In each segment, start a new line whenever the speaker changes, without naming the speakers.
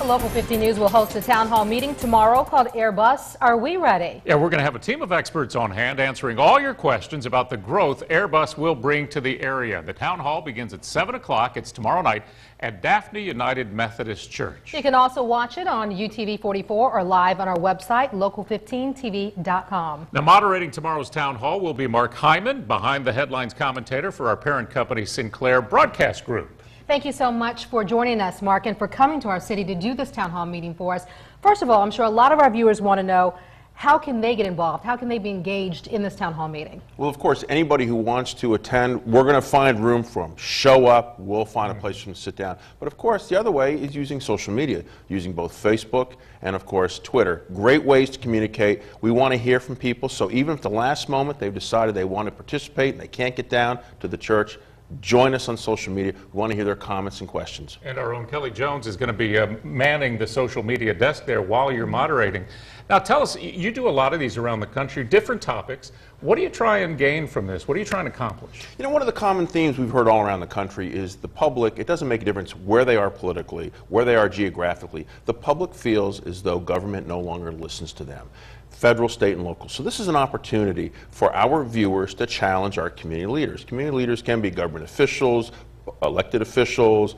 Local 15 News will host a town hall meeting tomorrow called Airbus. Are we ready?
Yeah, we're going to have a team of experts on hand answering all your questions about the growth Airbus will bring to the area. The town hall begins at 7 o'clock. It's tomorrow night at Daphne United Methodist Church.
You can also watch it on UTV 44 or live on our website, local15tv.com.
Now, moderating tomorrow's town hall will be Mark Hyman, behind the headlines commentator for our parent company, Sinclair Broadcast Group.
Thank you so much for joining us, Mark, and for coming to our city to do this town hall meeting for us. First of all, I'm sure a lot of our viewers want to know, how can they get involved? How can they be engaged in this town hall meeting?
Well, of course, anybody who wants to attend, we're going to find room for them. Show up, we'll find a place for them to sit down. But of course, the other way is using social media, using both Facebook and of course Twitter. Great ways to communicate. We want to hear from people, so even if the last moment they've decided they want to participate and they can't get down to the church, join us on social media. We want to hear their comments and questions.
And our own Kelly Jones is going to be manning the social media desk there while you're moderating. Now tell us, you do a lot of these around the country, different topics. What do you try and gain from this? What are you trying to accomplish?
You know, one of the common themes we've heard all around the country is the public, it doesn't make a difference where they are politically, where they are geographically. The public feels as though government no longer listens to them. Federal, state, and local. So this is an opportunity for our viewers to challenge our community leaders. Community leaders can be government officials, elected officials,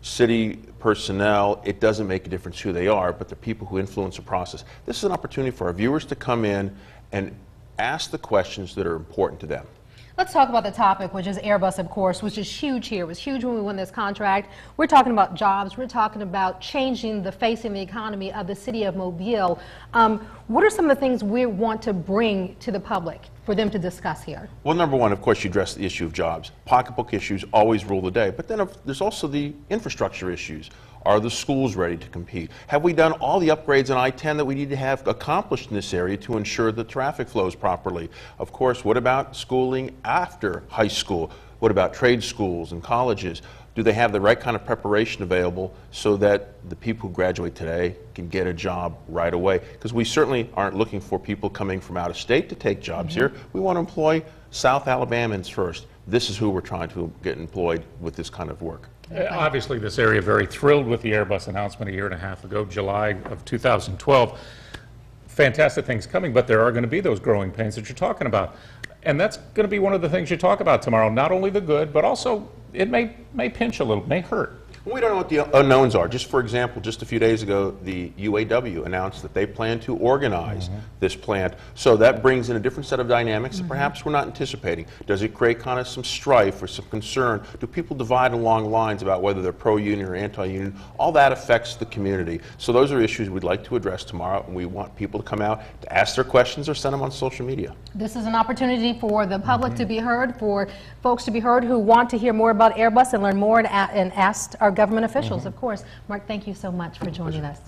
city personnel. It doesn't make a difference who they are, but the people who influence the process. This is an opportunity for our viewers to come in and ask the questions that are important to them.
Let's talk about the topic, which is Airbus, of course, which is huge here. It was huge when we won this contract. We're talking about jobs. We're talking about changing the face and the economy of the city of Mobile. What are some of the things we want to bring to the public for them to discuss here? Well,
number one, of course, you address the issue of jobs. Pocketbook issues always rule the day. But then there's also the infrastructure issues. Are the schools ready to compete? Have we done all the upgrades on I-10 that we need to have accomplished in this area to ensure the traffic flows properly? Of course, what about schooling after high school? What about trade schools and colleges? Do they have the right kind of preparation available so that the people who graduate today can get a job right away? Because we certainly aren't looking for people coming from out of state to take jobs here. We want to employ South Alabamans first. This is who we're trying to get employed with this kind of work.
Obviously, this area very thrilled with the Airbus announcement a year and a half ago, July of 2012. Fantastic things coming, but there are going to be those growing pains that you're talking about. And that's going to be one of the things you talk about tomorrow, not only the good, but also it may pinch a little, may hurt.
We don't know what the unknowns are. Just for example, just a few days ago, the UAW announced that they plan to organize this plant. So that brings in a different set of dynamics that perhaps we're not anticipating. Does it create kind of some strife or some concern? Do people divide along lines about whether they're pro-union or anti-union? All that affects the community. So those are issues we'd like to address tomorrow, and we want people to come out to ask their questions or send them on social media.
This is an opportunity for the public to be heard, for folks to be heard who want to hear more about Airbus and learn more and ask our government officials, of course. Mark, thank you so much for joining us.